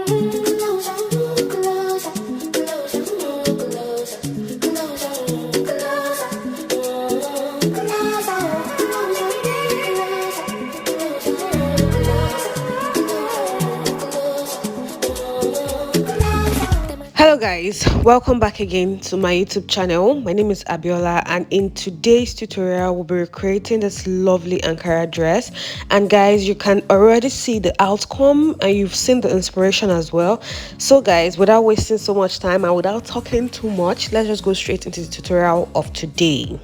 Hello guys, welcome back again to my YouTube channel. My name is Abiola, and in today's tutorial we'll be creating this lovely ankara dress. And guys, you can already see the outcome and you've seen the inspiration as well. So guys, without wasting so much time and without talking too much, let's just go straight into the tutorial of today.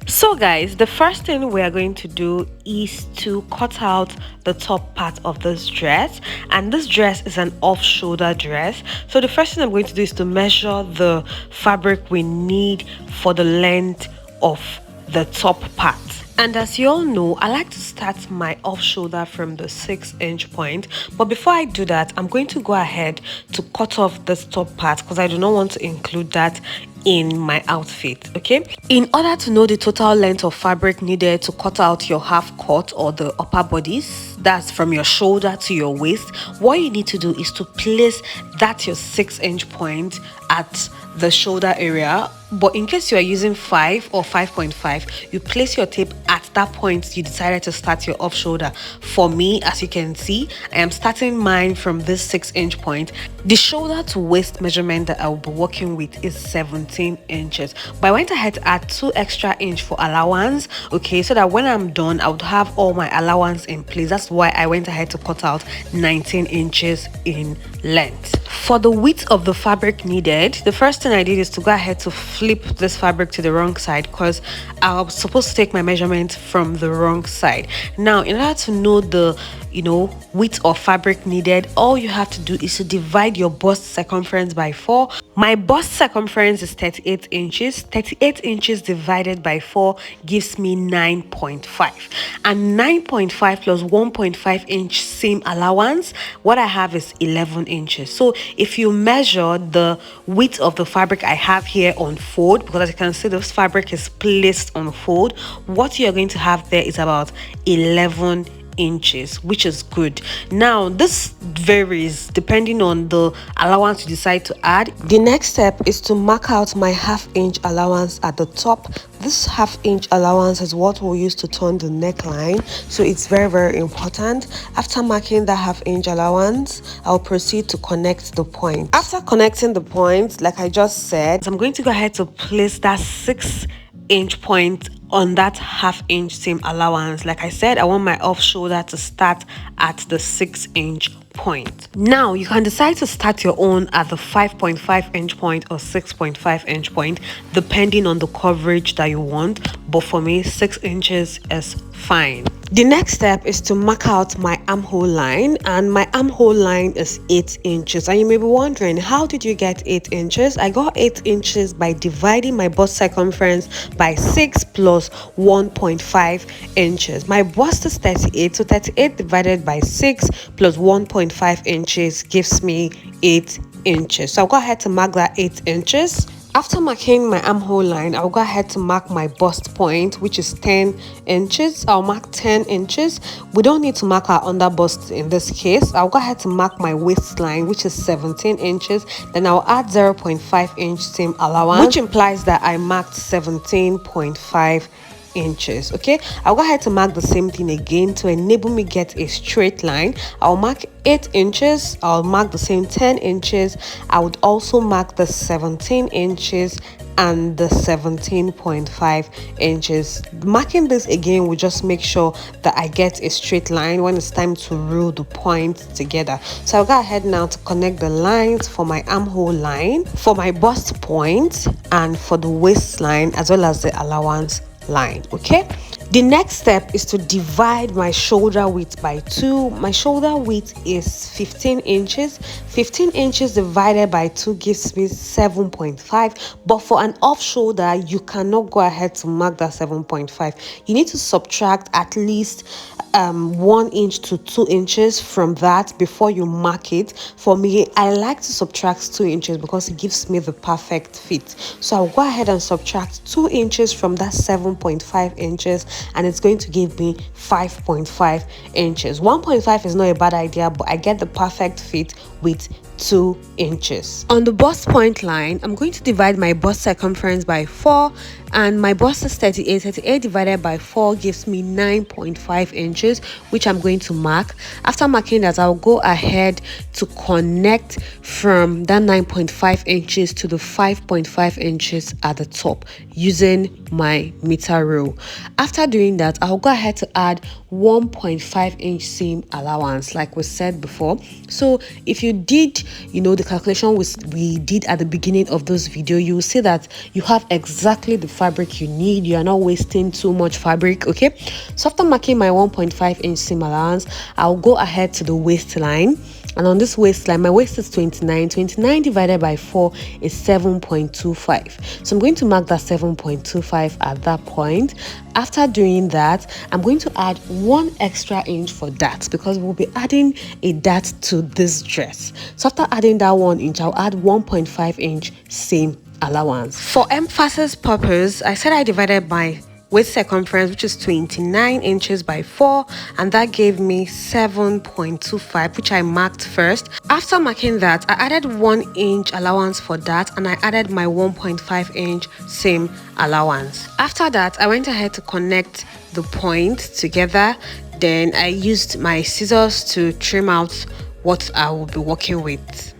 So guys, the first thing we are going to do is to cut out the top part of this dress, and this dress is an off-shoulder dress. So the first thing I'm going to do is to measure the fabric we need for the length of the top part. And as you all know, I like to start my off shoulder from the 6-inch point. But before I do that, I'm going to go ahead to cut off this top part because I do not want to include that in my outfit. Okay, in order to know the total length of fabric needed to cut out your half cut or the upper bodice, that's from your shoulder to your waist, what you need to do is to place that your 6-inch point at the shoulder area. But in case you are using 5 or 5.5, you place your tape at that point you decided to start your off shoulder. For me, as you can see, I am starting mine from this 6-inch point. The shoulder to waist measurement that I will be working with is 17 inches, but I went ahead to add 2 extra inch for allowance, okay, so that when I'm done I would have all my allowance in place. That's why I went ahead to cut out 19 inches in length. For the width of the fabric needed, the first thing I did is to go ahead to flip this fabric to the wrong side because I was supposed to take my measurement from the wrong side. Now, in order to know the width of fabric needed, all you have to do is to divide your bust circumference by 4. My bust circumference is 38 inches. 38 inches divided by 4 gives me 9.5, and 9.5 plus 1.5 inch seam allowance, what I have is 11 inches. So if you measure the width of the fabric I have here on fold, because as you can see this fabric is placed on fold, what you're going to have there is about 11 inches, which is good. Now this varies depending on the allowance you decide to add. The next step is to mark out my half-inch allowance at the top. This half-inch allowance is what we'll use to turn the neckline, so it's very important. After marking that half-inch allowance, I'll proceed to connect the point. After connecting the point, like I just said, I'm going to go ahead to place that 6-inch point on that half-inch seam allowance. Like I said, I want my off shoulder to start at the 6-inch point. Now you can decide to start your own at the 5.5 inch point or 6.5 inch point depending on the coverage that you want, but for me 6 inches is fine. The next step is to mark out my armhole line, and my armhole line is 8 inches. And you may be wondering, how did you get 8 inches? I got 8 inches by dividing my bust circumference by 6 plus 1.5 inches. My bust is 38, so 38 divided by 6 plus 1.5 inches gives me 8 inches. So I'll go ahead to mark that 8 inches. After marking my armhole line, I'll go ahead to mark my bust point, which is 10 inches. I'll mark 10 inches. We don't need to mark our under bust in this case. I'll go ahead to mark my waistline, which is 17 inches. Then I'll add 0.5 inch seam allowance, which implies that I marked 17.5 inches. Okay, I'll go ahead to mark the same thing again to enable me get a straight line. I'll mark 8 inches. I'll mark the same 10 inches. I would also mark the 17 inches and the 17.5 inches. Marking this again will just make sure that I get a straight line when it's time to rule the points together. So I'll go ahead now to connect the lines for my armhole line, for my bust point, and for the waistline, as well as the allowance line. Okay, the next step is to divide my shoulder width by 2. My shoulder width is 15 inches. 15 inches divided by 2 gives me 7.5, but for an off shoulder you cannot go ahead to mark that 7.5. You need to subtract at least 1 inch to 2 inches from that before you mark it. For me, I like to subtract 2 inches because it gives me the perfect fit. So I'll go ahead and subtract 2 inches from that 7.5 inches, and it's going to give me 5.5 inches. 1.5 is not a bad idea, but I get the perfect fit with 2 inches. On the bust point line, I'm going to divide my bust circumference by 4, and my bust is 38. 38 divided by 4 gives me 9.5 inches, which I'm going to mark. After marking that, I'll go ahead to connect from that 9.5 inches to the 5.5 inches at the top using my meter rule. After doing that, I'll go ahead to add 1.5 inch seam allowance like we said before. So if you did the calculation we did at the beginning of this video, you will see that you have exactly the fabric you need. You are not wasting too much fabric. Okay, so after marking my 1.5 inch seam allowance, I'll go ahead to the waistline. And on this waistline, my waist is 29. 29 divided by 4 is 7.25. So I'm going to mark that 7.25 at that point. After doing that, I'm going to add 1 extra inch for that because we'll be adding a dart to this dress. So after adding that 1 inch, I'll add 1.5 inch seam allowance. For emphasis purpose, I said I divided my waist circumference, which is 29 inches by 4, and that gave me 7.25, which I marked first. After marking that, I added 1 inch allowance for that, and I added my 1.5 inch seam allowance. After that, I went ahead to connect the point together. Then I used my scissors to trim out what I will be working with.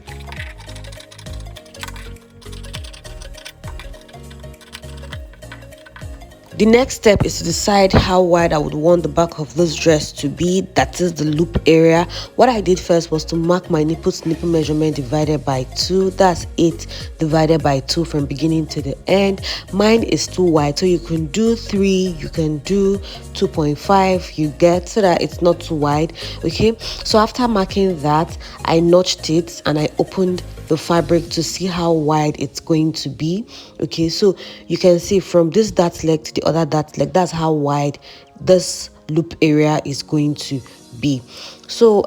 The next step is to decide how wide I would want the back of this dress to be, that is the loop area. What I did first was to mark my nipple to nipple measurement divided by 2. That's 8 divided by 2 from beginning to the end. Mine is too wide, so you can do 3, you can do 2.5, you get, so that it's not too wide. Okay, so after marking that, I notched it and I opened the fabric to see how wide it's going to be. Okay, so you can see from this dart leg to the other dart leg, that's how wide this loop area is going to be. So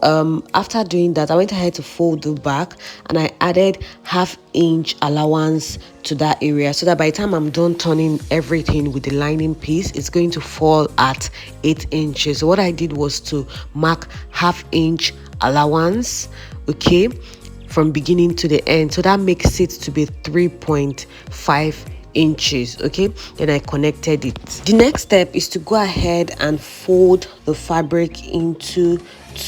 after doing that, I went ahead to fold the back and I added 1/2 inch allowance to that area, so that by the time I'm done turning everything with the lining piece, it's going to fall at 8 inches. So what I did was to mark 1/2 inch allowance, okay, from beginning to the end, so that makes it to be 3.5 inches. Okay, then I connected it. The next step is to go ahead and fold the fabric into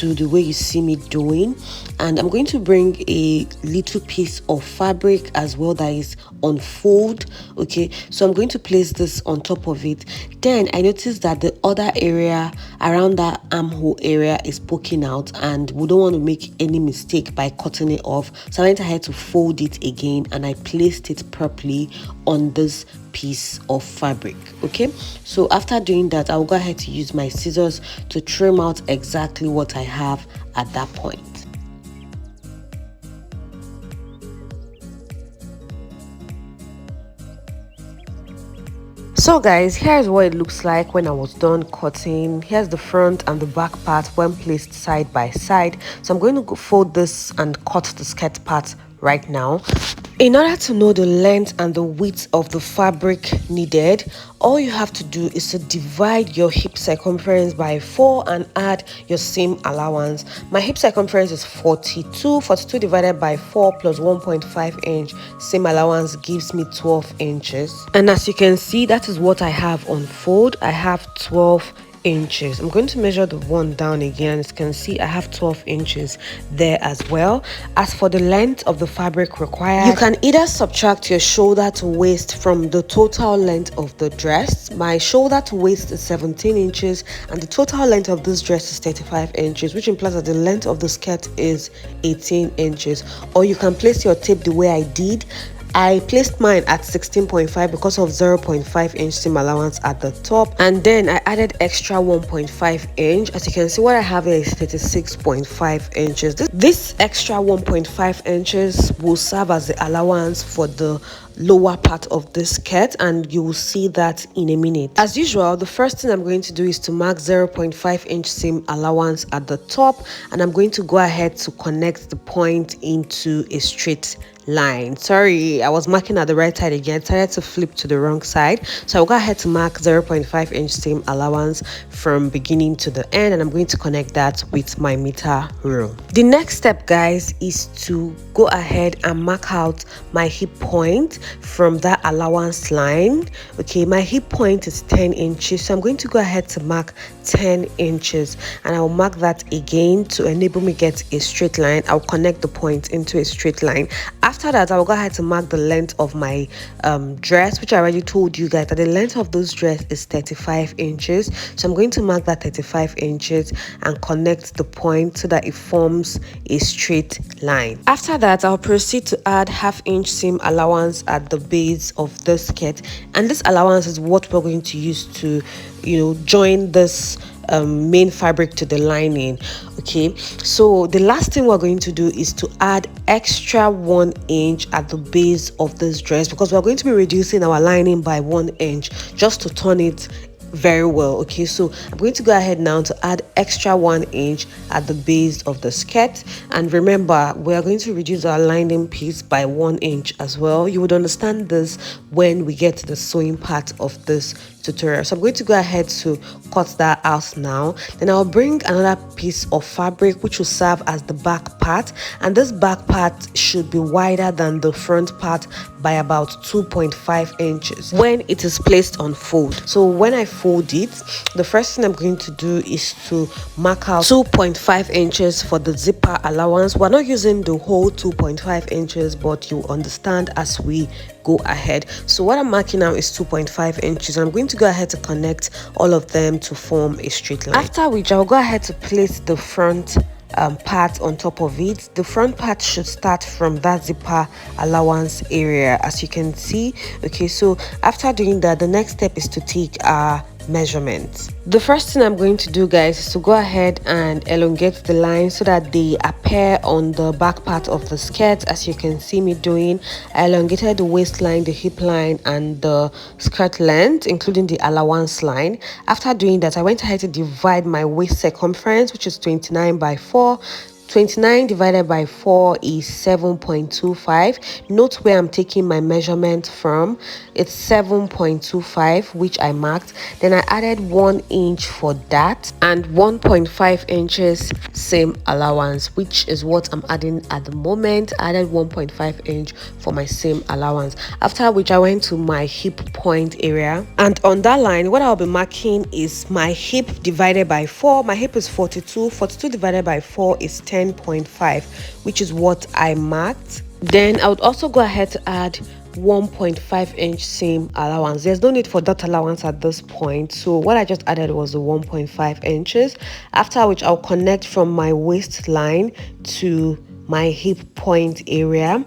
the way you see me doing, and I'm going to bring a little piece of fabric as well that is on fold. Okay, so I'm going to place this on top of it. Then I noticed that the other area around that armhole area is poking out, and we don't want to make any mistake by cutting it off, so I went ahead to fold it again and I placed it properly on this piece of fabric. Okay, so after doing that, I'll go ahead to use my scissors to trim out exactly what I have at that point. So guys, here's what it looks like when I was done cutting. Here's the front and the back part when placed side by side. So I'm going to go fold this and cut the skirt part right now. In order to know the length and the width of the fabric needed, all you have to do is to divide your hip circumference by 4 and add your seam allowance. My hip circumference is 42. 42 divided by 4 plus 1.5 inch seam allowance gives me 12 inches. And as you can see, that is what I have on fold. I have 12 inches. I'm going to measure the one down again. As you can see, I have 12 inches there as well. As for the length of the fabric required, you can either subtract your shoulder to waist from the total length of the dress. My shoulder to waist is 17 inches and the total length of this dress is 35 inches, which implies that the length of the skirt is 18 inches. Or you can place your tape the way I did. I placed mine at 16.5 because of 0.5 inch seam allowance at the top, and then I added extra 1.5 inch. As you can see, what I have here is 36.5 inches. This extra 1.5 inches will serve as the allowance for the lower part of the skirt, and you will see that in a minute. As usual, the first thing I'm going to do is to mark 0.5 inch seam allowance at the top, and I'm going to go ahead to connect the point into a straight line. Sorry, I was marking at the right side again. I decided to flip to the wrong side, so I'll go ahead to mark 0.5 inch seam allowance from beginning to the end, and I'm going to connect that with my meter rule. The next step, guys, is to go ahead and mark out my hip point from that allowance line. Okay, my hip point is 10 inches, so I'm going to go ahead to mark 10 inches, and I'll mark that again to enable me get a straight line. I'll connect the point into a straight line. After that, I'll go ahead to mark the length of my dress, which I already told you guys that the length of those dress is 35 inches. So I'm going to mark that 35 inches and connect the point so that it forms a straight line. After that, I'll proceed to add ½ inch seam allowance at the base of the skirt, and this allowance is what we're going to use to, join this main fabric to the lining. Okay, so the last thing we're going to do is to add extra 1 inch at the base of this dress, because we're going to be reducing our lining by 1 inch just to turn it very well. Okay, so I'm going to go ahead now to add extra 1 inch at the base of the skirt, and remember, we are going to reduce our lining piece by 1 inch as well. You would understand this when we get to the sewing part of this tutorial. So I'm going to go ahead to cut that out now. Then I'll bring another piece of fabric which will serve as the back part, and this back part should be wider than the front part by about 2.5 inches when it is placed on fold. So when I fold it, the first thing I'm going to do is to mark out 2.5 inches for the zipper allowance. We're not using the whole 2.5 inches, but you understand as we go ahead. So what I'm marking now is 2.5 inches. I'm going to go ahead to connect all of them to form a straight line. After which, I'll go ahead to place the front part on top of it. The front part should start from that zipper allowance area, as you can see. Okay, so after doing that, the next step is to take our measurements. The first thing I'm going to do, guys, is to go ahead and elongate the lines so that they appear on the back part of the skirt, as you can see me doing. I elongated the waistline, the hip line, and the skirt length, including the allowance line. After doing that, I went ahead to divide my waist circumference, which is 29 by 4. 29 divided by 4 is 7.25. Note where I'm taking my measurement from. It's 7.25, which I marked. Then I added 1 inch for that and 1.5 inches seam allowance, which is what I'm adding at the moment. I added 1.5 inch for my seam allowance. After which, I went to my hip point area, and on that line, what I'll be marking is my hip divided by 4. My hip is 42. 42 divided by 4 is 10.5, which is what I marked. Then I would also go ahead to add 1.5 inch seam allowance. There's no need for that allowance at this point, so what I just added was the 1.5 inches. After which, I'll connect from my waistline to my hip point area.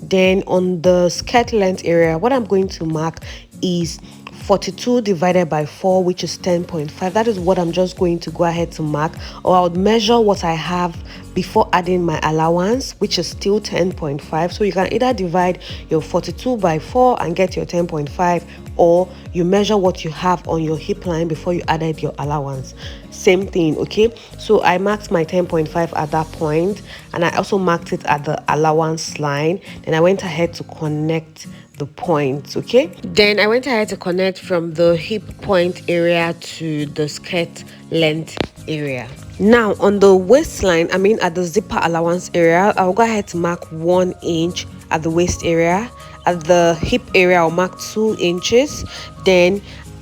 Then on the skirt length area, what I'm going to mark is 42 divided by 4, which is 10.5. That is what I'm just going to go ahead to mark, or I would measure what I have before adding my allowance, which is still 10.5. So you can either divide your 42 by 4 and get your 10.5, or you measure what you have on your hip line before you added your allowance. Same thing. Okay, so I marked my 10.5 at that point, and I also marked it at the allowance line. Then I went ahead to connect the points. Okay, then I went ahead to connect from the hip point area to the skirt length area. Now on the waistline, I mean at the zipper allowance area, I'll go ahead to mark 1 inch at the waist area. At the hip area, I'll mark 2 inches. Then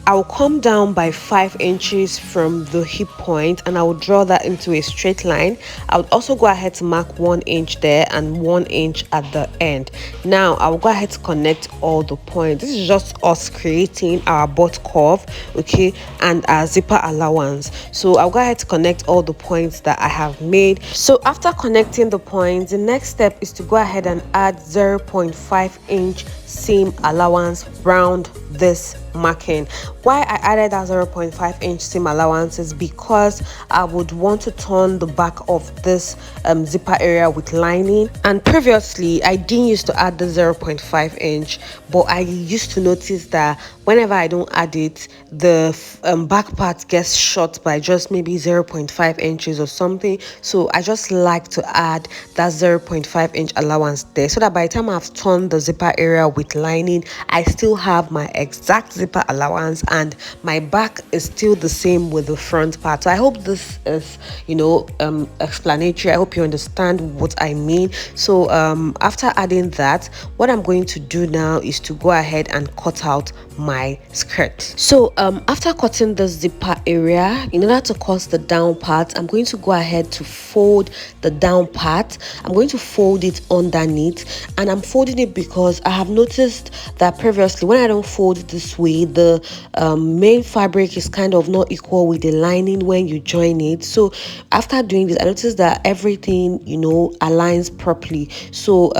I'll come down by 5 inches from the hip point, and I will draw that into a straight line. I would also go ahead to mark 1 inch there and 1 inch at the end. Now I'll go ahead to connect all the points. This is just us creating our butt curve, okay, and our zipper allowance. So I'll go ahead to connect all the points that I have made. So after connecting the points, the next step is to go ahead and add 0.5 inch seam allowance round this marking. Why I added that 0.5-inch seam allowance is because I would want to turn the back of this zipper area with lining, and previously I didn't used to add the 0.5-inch, but I used to notice that whenever I don't add it, the back part gets short by just maybe 0.5 inches or something. So I just like to add that 0.5-inch allowance there, so that by the time I've turned the zipper area with lining, I still have my exact zipper allowance and my back is still the same with the front part. So I hope this is, explanatory. I hope you understand what I mean. So after adding that, what I'm going to do now is to go ahead and cut out my skirt. So after cutting the zipper area, in order to cut the down part, I'm going to go ahead to fold the down part. I'm going to fold it underneath, and I'm folding it because I have noticed that previously when I don't fold it this way, the main fabric is kind of not equal with the lining when you join it. So after doing this, I noticed that everything aligns properly. So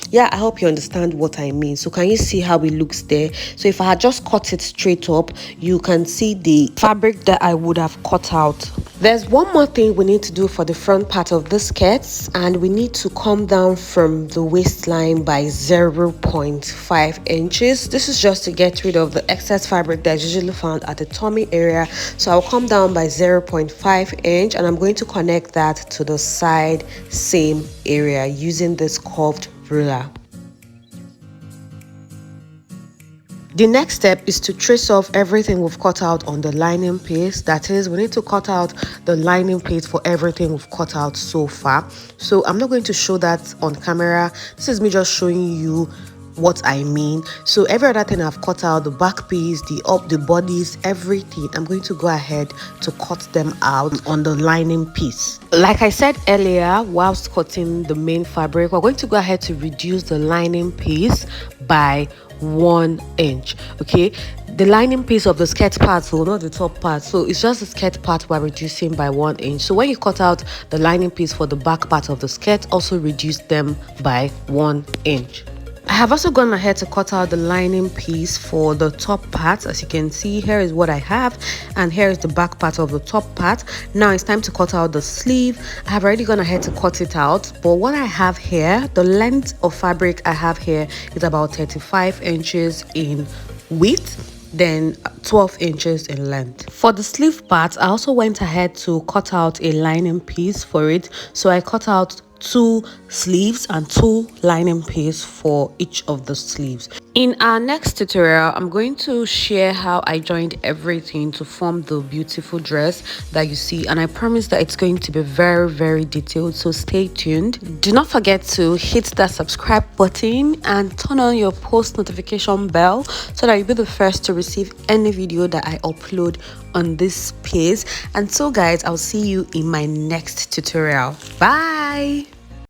yeah, I hope you understand what I mean. So can you see how it looks there? So if I had just cut it straight up, you can see the fabric that I would have cut out. There's one more thing we need to do for the front part of the skirts, and we need to come down from the waistline by 0.5 inches. This is just to get rid of the excess fabric that's usually found at the tummy area. So I'll come down by 0.5 inch, and I'm going to connect that to the side seam area using this curved ruler. The next step is to trace off everything we've cut out on the lining piece. That is, we need to cut out the lining piece for everything we've cut out so far. So I'm not going to show that on camera. This is me just showing you what I mean. So every other thing I've cut out, the back piece, the bodies, everything, I'm going to go ahead to cut them out on the lining piece. Like I said earlier, whilst cutting the main fabric, we're going to go ahead to reduce the lining piece by 1 inch. Okay, the lining piece of the skirt part, so not the top part, so it's just the skirt part we're reducing by 1 inch. So when you cut out the lining piece for the back part of the skirt, also reduce them by 1 inch. I have also gone ahead to cut out the lining piece for the top part. As you can see, here is what I have, and here is the back part of the top part. Now it's time to cut out the sleeve. I have already gone ahead to cut it out, but what I have here, the length of fabric I have here is about 35 inches in width, then 12 inches in length. For the sleeve part, I also went ahead to cut out a lining piece for it. So I cut out 2 sleeves and 2 lining piece for each of the sleeves. In our next tutorial, I'm going to share how I joined everything to form the beautiful dress that you see, and I promise that it's going to be very, very detailed, so stay tuned. Do not forget to hit that subscribe button and turn on your post notification bell so that you'll be the first to receive any video that I upload on this page. And so guys, I'll see you in my next tutorial. Bye.